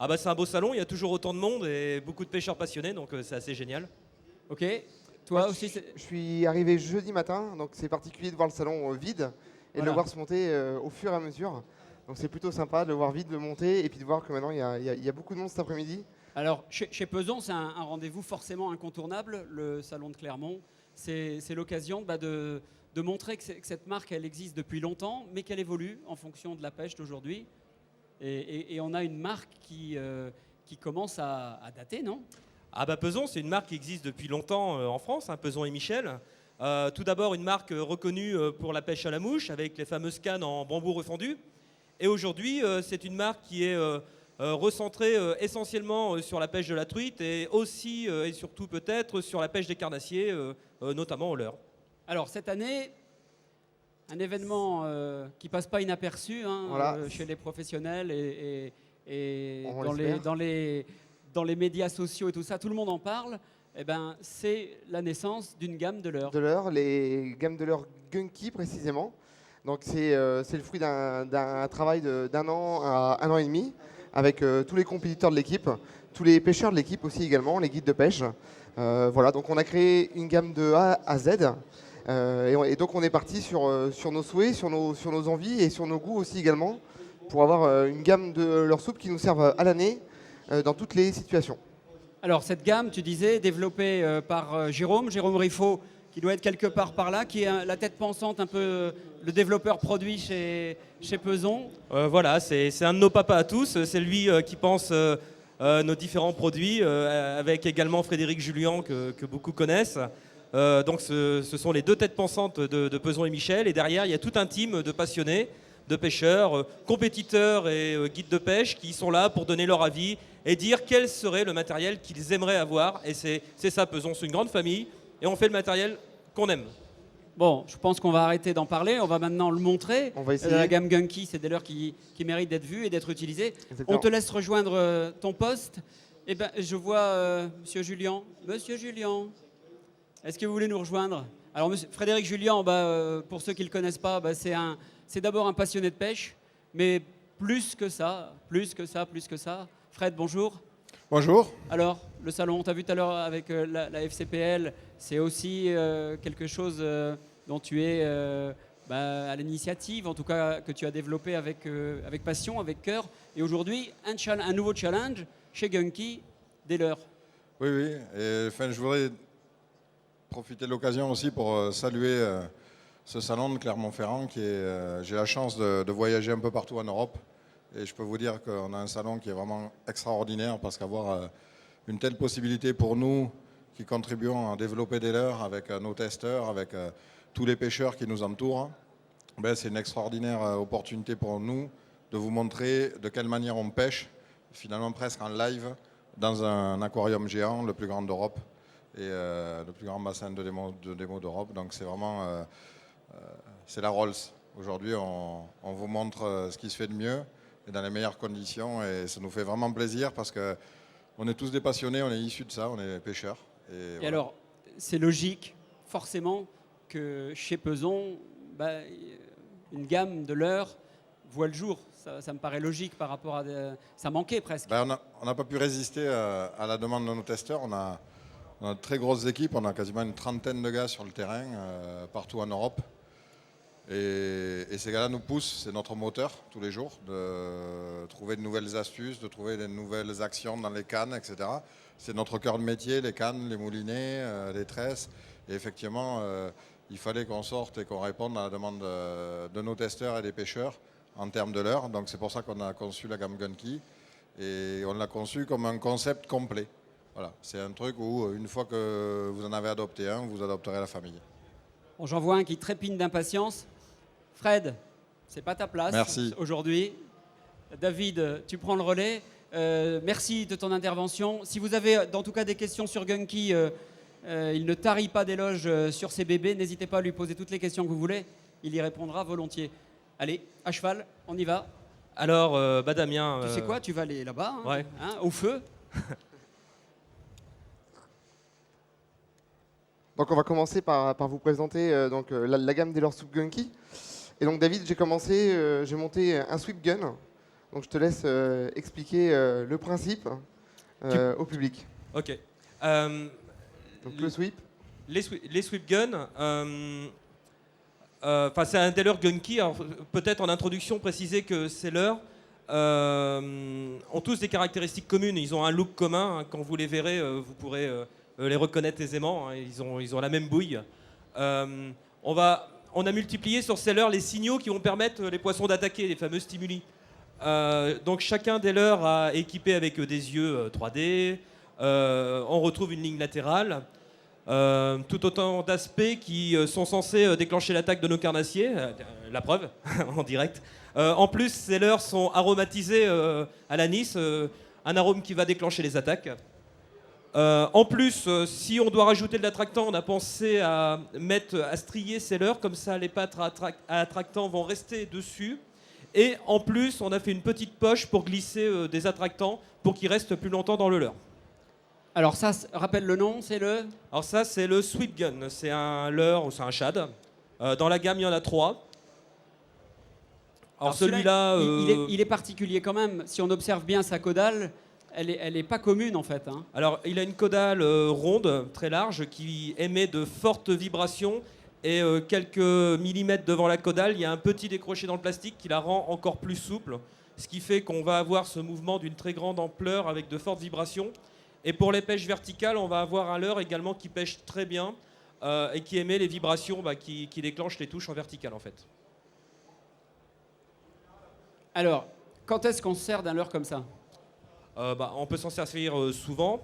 Ah bah c'est un beau salon, il y a toujours autant de monde et beaucoup de pêcheurs passionnés, donc c'est assez génial. Ok. Moi, Toi aussi, je suis arrivé jeudi matin, donc c'est particulier de voir le salon vide et de le voilà. voir se monter au fur et à mesure. Donc c'est plutôt sympa de le voir vide, de le monter et puis de voir que maintenant il y a beaucoup de monde cet après-midi. Alors, chez Peson, c'est un rendez-vous forcément incontournable, le salon de Clermont. C'est l'occasion de montrer que cette marque, elle existe depuis longtemps, mais qu'elle évolue en fonction de la pêche d'aujourd'hui. Et on a une marque qui commence à dater, non? Ah bah Peson, c'est une marque qui existe depuis longtemps en France, hein, Peson et Michel. Tout d'abord une marque reconnue pour la pêche à la mouche avec les fameuses cannes en bambou refondu. Et aujourd'hui, c'est une marque qui est recentrée essentiellement sur la pêche de la truite et aussi et surtout peut-être sur la pêche des carnassiers, notamment au leurre. Alors, cette année, un événement qui passe pas inaperçu hein, Voilà. chez les professionnels et On dans l'espère. dans les médias sociaux et tout ça, tout le monde en parle. Eh ben, c'est la naissance d'une gamme de leurres. De l'heure, les gammes de l'heure Gunky précisément. Donc c'est le fruit d'un travail d'un an à un an et demi avec tous les compétiteurs de l'équipe, tous les pêcheurs de l'équipe aussi également, les guides de pêche. Voilà, donc on a créé une gamme de A à Z. Et donc on est parti sur nos souhaits, sur nos envies et sur nos goûts aussi également pour avoir une gamme de leurs soupes qui nous servent à l'année dans toutes les situations. Alors, cette gamme, tu disais, développée par Jérôme Riffaut, qui doit être quelque part par là, qui est la tête pensante, un peu le développeur produit chez Peson. Voilà, c'est un de nos papas à tous. C'est lui qui pense nos différents produits, avec également Frédéric Julien que beaucoup connaissent. Donc ce sont les deux têtes pensantes de Peson et Michel. Et derrière, il y a tout un team de passionnés, de pêcheurs, compétiteurs et guides de pêche qui sont là pour donner leur avis et dire quel serait le matériel qu'ils aimeraient avoir. Et c'est ça, Peson, c'est une grande famille et on fait le matériel qu'on aime. Bon, je pense qu'on va arrêter d'en parler. On va maintenant le montrer. On va essayer. La gamme Gunky, c'est des leurres qui méritent d'être vues et d'être utilisées. Exactement. On te laisse rejoindre ton poste. Eh ben, je vois Monsieur Julien. Monsieur Julien, est-ce que vous voulez nous rejoindre? Alors, Frédéric Julien, pour ceux qui ne le connaissent pas, c'est d'abord un passionné de pêche, mais plus que ça. Fred, bonjour. Bonjour. Alors, le salon, on t'a vu tout à l'heure avec la FCPL, c'est aussi quelque chose dont tu es à l'initiative, en tout cas que tu as développé avec passion, avec cœur. Et aujourd'hui, un nouveau challenge chez Gunky, des leurres. Oui, oui. Et, enfin, je voudrais profiter de l'occasion aussi pour saluer ce salon de Clermont-Ferrand qui est. J'ai la chance de voyager un peu partout en Europe. Et je peux vous dire qu'on a un salon qui est vraiment extraordinaire parce qu'avoir une telle possibilité pour nous qui contribuons à développer des leurres avec nos testeurs, avec tous les pêcheurs qui nous entourent, c'est une extraordinaire opportunité pour nous de vous montrer de quelle manière on pêche, finalement presque en live, dans un aquarium géant, le plus grand d'Europe et le plus grand bassin de démo d'Europe. Donc c'est vraiment c'est la Rolls. Aujourd'hui, on vous montre ce qui se fait de mieux et dans les meilleures conditions et ça nous fait vraiment plaisir parce qu'on est tous des passionnés, on est issus de ça, on est pêcheurs. Et voilà. Alors, c'est logique, forcément, que chez Peson, une gamme de leurres voit le jour. Ça me paraît logique par rapport à... Ça manquait presque. On n'a pas pu résister à la demande de nos testeurs. On a de très grosses équipes, on a quasiment une trentaine de gars sur le terrain, partout en Europe. Et ces gars-là nous poussent, c'est notre moteur tous les jours, de trouver de nouvelles astuces, de trouver de nouvelles actions dans les cannes, etc. C'est notre cœur de métier, les cannes, les moulinets, les tresses. Et effectivement, il fallait qu'on sorte et qu'on réponde à la demande de nos testeurs et des pêcheurs en termes de leurres. Donc c'est pour ça qu'on a conçu la gamme Gunky. Et on l'a conçu comme un concept complet. Voilà, c'est un truc où une fois que vous en avez adopté un, vous adopterez la famille. Bon, j'en vois un qui trépigne d'impatience. Fred, c'est pas ta place Merci. aujourd'hui. David, tu prends le relais. Merci de ton intervention. Si vous avez en tout cas des questions sur Gunky, il ne tarit pas d'éloges sur ses bébés. N'hésitez pas à lui poser toutes les questions que vous voulez. Il y répondra volontiers. Allez, à cheval, on y va. Alors, Damien... Tu sais quoi, tu vas aller là-bas, Ouais. Au feu. Donc on va commencer par vous présenter la gamme des leurres soup Gunky. Et donc David, j'ai monté un sweep gun Donc je te laisse expliquer le principe au public. Ok. Donc le sweep. Les sweep guns, c'est un Dealer gun key. Alors, peut-être en introduction préciser que Seller ont tous des caractéristiques communes. Ils ont un look commun. Hein. Quand vous les verrez, vous pourrez les reconnaître aisément. Hein. Ils ont la même bouille. On a multiplié sur Seller les signaux qui vont permettre les poissons d'attaquer, les fameux stimuli. Donc chacun des leurs a équipé avec des yeux 3D. On retrouve une ligne latérale. Tout autant d'aspects qui sont censés déclencher l'attaque de nos carnassiers. La preuve, en direct. En plus, ces leurres sont aromatisés à l'anis, un arôme qui va déclencher les attaques. En plus, si on doit rajouter de l'attractant, on a pensé à strier ces leurres, comme ça les pattes à attractants vont rester dessus. Et en plus, on a fait une petite poche pour glisser des attractants pour qu'ils restent plus longtemps dans le leurre. Alors ça, rappelle le nom, c'est le... Alors ça, c'est le sweep gun. C'est un leurre ou c'est un shad. Dans la gamme, il y en a 3. Alors celui-là... Il est particulier quand même. Si on observe bien sa caudale, elle est pas commune en fait. Hein. Alors il a une caudale ronde, très large, qui émet de fortes vibrations. Et quelques millimètres devant la caudale, il y a un petit décroché dans le plastique qui la rend encore plus souple. Ce qui fait qu'on va avoir ce mouvement d'une très grande ampleur avec de fortes vibrations. Et pour les pêches verticales, on va avoir un leurre également qui pêche très bien et qui émet les vibrations qui déclenchent les touches en verticale en fait. Alors, quand est-ce qu'on se sert d'un leurre comme ça ? On peut s'en servir souvent.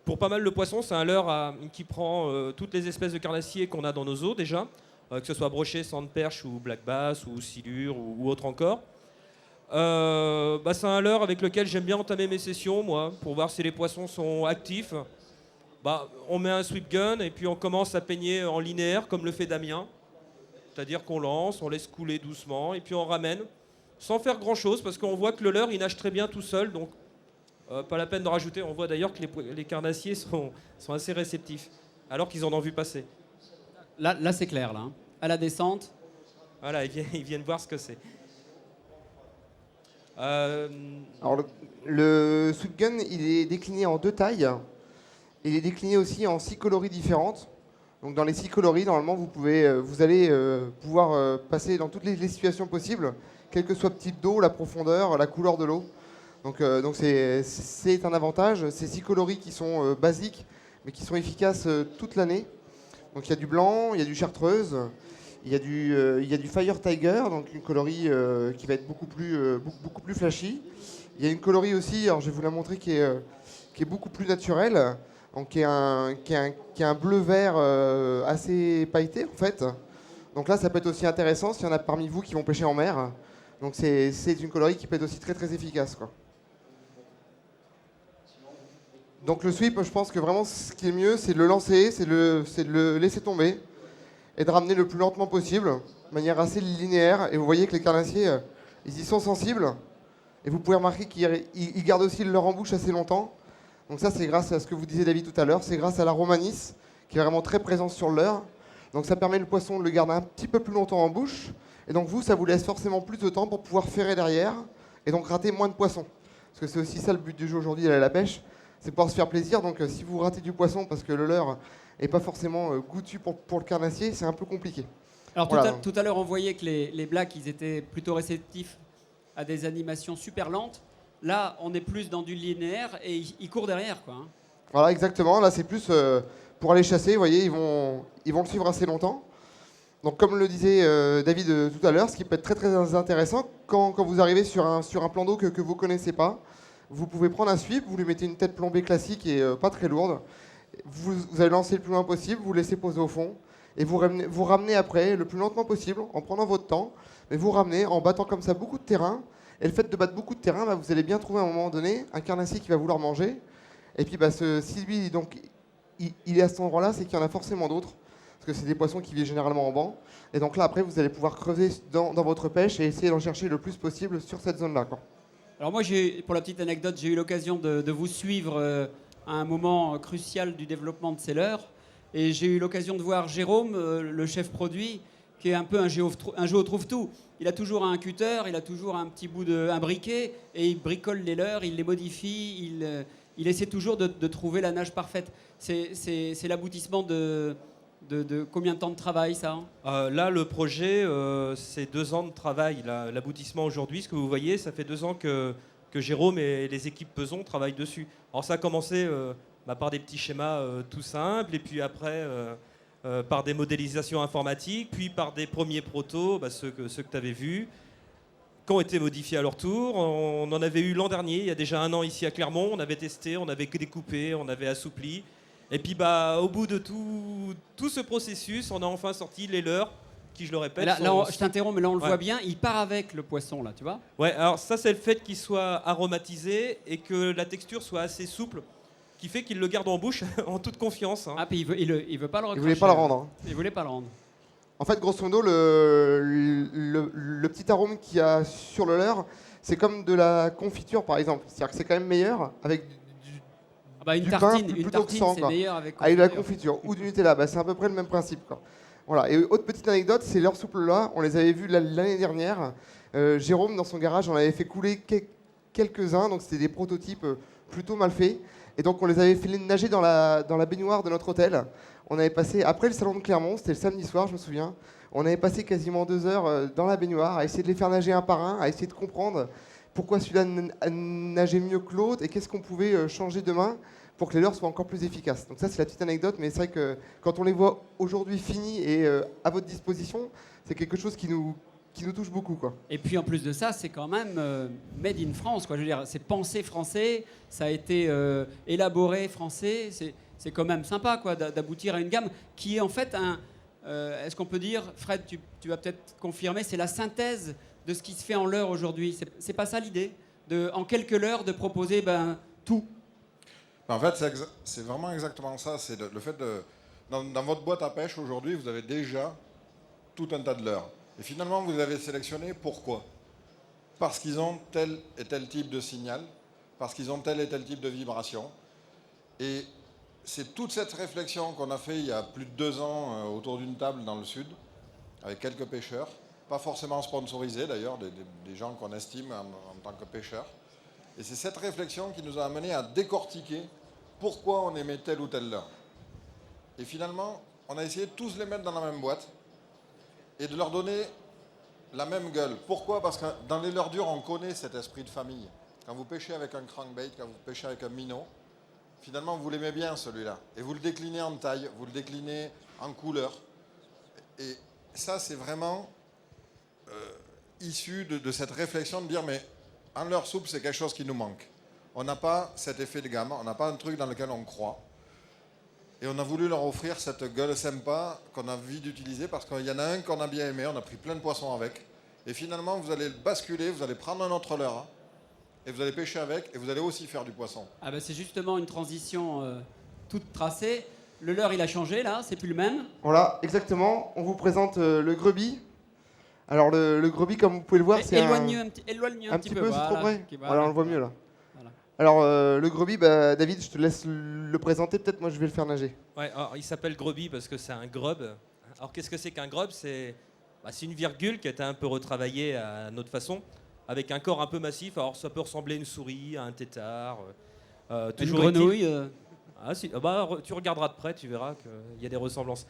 Pour pas mal de poissons, c'est un leurre qui prend toutes les espèces de carnassiers qu'on a dans nos eaux déjà, que ce soit brochet, sandperche ou black bass ou silure ou autre encore. C'est un leurre avec lequel j'aime bien entamer mes sessions, moi, pour voir si les poissons sont actifs. On met un sweep gun et puis on commence à peigner en linéaire, comme le fait Damien. C'est-à-dire qu'on lance, on laisse couler doucement et puis on ramène, sans faire grand-chose, parce qu'on voit que le leurre, il nage très bien tout seul, donc pas la peine de rajouter. On voit d'ailleurs que les carnassiers sont assez réceptifs, alors qu'ils en ont vu passer. Là c'est clair, là. Hein. À la descente. Voilà, ils viennent voir ce que c'est. Alors le sweep gun, il est décliné en 2 tailles. Il est décliné aussi en 6 coloris différentes. Donc dans les 6 coloris, normalement, vous allez pouvoir passer dans toutes les situations possibles, quel que soit le type d'eau, la profondeur, la couleur de l'eau. Donc c'est un avantage. Ces 6 coloris qui sont basiques, mais qui sont efficaces toute l'année. Donc il y a du blanc, il y a du chartreuse, il y a du Fire Tiger, donc une coloris qui va être beaucoup plus flashy. Il y a une coloris aussi, alors je vais vous la montrer, qui est beaucoup plus naturelle, donc qui est un bleu-vert assez pailleté en fait. Donc là, ça peut être aussi intéressant s'il y en a parmi vous qui vont pêcher en mer. Donc c'est une coloris qui peut être aussi très très efficace, quoi. Donc le sweep, je pense que vraiment ce qui est mieux, c'est de le lancer, c'est de le laisser tomber et de ramener le plus lentement possible, de manière assez linéaire. Et vous voyez que les carnassiers, ils y sont sensibles. Et vous pouvez remarquer qu'ils gardent aussi leur en bouche assez longtemps. Donc ça, c'est grâce à ce que vous disiez, David, tout à l'heure. C'est grâce à l'aromanis, qui est vraiment très présent sur le leurre. Donc ça permet le poisson de le garder un petit peu plus longtemps en bouche. Et donc vous, ça vous laisse forcément plus de temps pour pouvoir ferrer derrière et donc rater moins de poissons. Parce que c'est aussi ça le but du jeu aujourd'hui, à la pêche. C'est pouvoir se faire plaisir. Donc si vous ratez du poisson parce que le leurre n'est pas forcément goûtu pour le carnassier, c'est un peu compliqué. Alors voilà. tout à l'heure, on voyait que les blacks, ils étaient plutôt réceptifs à des animations super lentes. Là, on est plus dans du linéaire et ils courent derrière, quoi. Hein. Voilà, exactement. Là, c'est plus pour aller chasser. Vous voyez, ils vont le suivre assez longtemps. Donc, comme le disait David tout à l'heure, ce qui peut être très très intéressant, quand vous arrivez sur un plan d'eau que vous ne connaissez pas, vous pouvez prendre un sweep, vous lui mettez une tête plombée classique et pas très lourde. Vous allez lancer le plus loin possible, vous laissez poser au fond et vous ramenez après le plus lentement possible en prenant votre temps, mais vous ramenez en battant comme ça beaucoup de terrain. Et le fait de battre beaucoup de terrain, vous allez bien trouver à un moment donné un carnassier qui va vouloir manger. Et puis si lui donc, il est à cet endroit-là, c'est qu'il y en a forcément d'autres. Parce que c'est des poissons qui vivent généralement en banc. Et donc là, après, vous allez pouvoir creuser dans votre pêche et essayer d'en chercher le plus possible sur cette zone-là, quoi. Alors moi, pour la petite anecdote, j'ai eu l'occasion de vous suivre à un moment crucial du développement de ces leurres. Et j'ai eu l'occasion de voir Jérôme, le chef produit, qui est un peu un géo trouve-tout. Il a toujours un cutter, il a toujours un petit bout un briquet, et il bricole les leurres, il les modifie, il essaie toujours de trouver la nage parfaite. C'est l'aboutissement de combien de temps de travail, ça? Là, le projet, c'est 2 ans de travail. L'aboutissement aujourd'hui, ce que vous voyez, ça fait 2 ans que Jérôme et les équipes Peson travaillent dessus. Alors ça a commencé par des petits schémas tout simples, et puis après par des modélisations informatiques, puis par des premiers protos, ceux que tu avais vus, qui ont été modifiés à leur tour. On en avait eu l'an dernier, il y a déjà 1 an ici à Clermont. On avait testé, on avait découpé, on avait assoupli. Et puis au bout de tout ce processus, on a enfin sorti les leurres, qui, je le répète... Là, je t'interromps, mais là on le voit bien, il part avec le poisson, là, tu vois? Ouais, alors ça c'est le fait qu'il soit aromatisé et que la texture soit assez souple, qui fait qu'il le garde en bouche en toute confiance. Ah, puis il veut pas le recracher. Il voulait pas le rendre. Hein. Il voulait pas le rendre. En fait, grosso modo, le petit arôme qu'il y a sur le leurre, c'est comme de la confiture, par exemple. C'est-à-dire que c'est quand même meilleur avec une du tartine, pain une plutôt que tartine, sans, c'est quoi. meilleur avec Avec de la confiture. confiture ou du Nutella. C'est à peu près le même principe, quoi. Voilà. Et autre petite anecdote, c'est leurs souples là. On les avait vus l'année dernière. Jérôme, dans son garage, on avait fait couler quelques-uns. Donc c'était des prototypes plutôt mal faits. Et donc on les avait fait nager dans la baignoire de notre hôtel. On avait passé, après le salon de Clermont, c'était le samedi soir, je me souviens, on avait passé quasiment 2 heures dans la baignoire à essayer de les faire nager un par un, à essayer de comprendre pourquoi celui-là nageait mieux que l'autre et qu'est-ce qu'on pouvait changer demain pour que les leurs soient encore plus efficaces. Donc ça, c'est la petite anecdote, mais c'est vrai que quand on les voit aujourd'hui finis et à votre disposition, c'est quelque chose qui nous touche beaucoup, quoi. Et puis en plus de ça, c'est quand même made in France, quoi. Je veux dire, c'est pensé français, ça a été élaboré français. C'est quand même sympa, quoi, d'aboutir à une gamme qui est en fait est-ce qu'on peut dire, Fred, tu vas peut-être confirmer, c'est la synthèse de ce qui se fait en leurre aujourd'hui. C'est pas ça l'idée, en quelques leurres de proposer tout. En fait, c'est vraiment exactement ça. C'est le fait de... Dans votre boîte à pêche, aujourd'hui, vous avez déjà tout un tas de leurres. Et finalement, vous avez sélectionné pourquoi? Parce qu'ils ont tel et tel type de signal, parce qu'ils ont tel et tel type de vibration. Et c'est toute cette réflexion qu'on a fait il y a plus de 2 ans autour d'une table dans le sud, avec quelques pêcheurs, pas forcément sponsorisés d'ailleurs, des gens qu'on estime en tant que pêcheurs. Et c'est cette réflexion qui nous a amené à décortiquer pourquoi on aimait tel ou tel leurre. Et finalement, on a essayé de tous les mettre dans la même boîte et de leur donner la même gueule. Pourquoi? Parce que dans les leurres dures, on connaît cet esprit de famille. Quand vous pêchez avec un crankbait, quand vous pêchez avec un minnow, finalement, vous l'aimez bien celui-là. Et vous le déclinez en taille, vous le déclinez en couleur. Et ça, c'est vraiment issu de cette réflexion de dire, mais en leurre souple, c'est quelque chose qui nous manque. On n'a pas cet effet de gamme, on n'a pas un truc dans lequel on croit. Et on a voulu leur offrir cette gueule sympa qu'on a envie d'utiliser parce qu'il y en a un qu'on a bien aimé, on a pris plein de poissons avec. Et finalement, vous allez le basculer, vous allez prendre un autre leurre et vous allez pêcher avec et vous allez aussi faire du poisson. Ah c'est justement une transition toute tracée. Le leurre, il a changé là, c'est plus le même. Voilà, exactement. On vous présente le Grubby. Alors le Grubby, comme vous pouvez le voir, c'est éloigne un petit peu. C'est trop près. Voilà, on le voit mieux là. Voilà. Alors le Grubby, David, je te laisse le présenter. Peut-être moi je vais le faire nager. Ouais, alors, il s'appelle Grubby parce que c'est un grub. Alors qu'est-ce que c'est qu'un grub? C'est une virgule qui a été un peu retravaillée à notre façon, avec un corps un peu massif. Alors ça peut ressembler à une souris, à un tétard. Une grenouille. Ah, si. Tu regarderas de près, tu verras qu'il y a des ressemblances.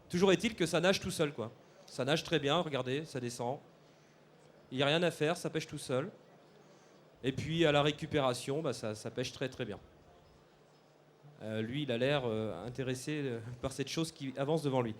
Toujours est-il que ça nage tout seul, quoi. Ça nage très bien, regardez, ça descend. Il n'y a rien à faire, ça pêche tout seul. Et puis à la récupération, ça pêche très très bien. Lui, il a l'air intéressé par cette chose qui avance devant lui.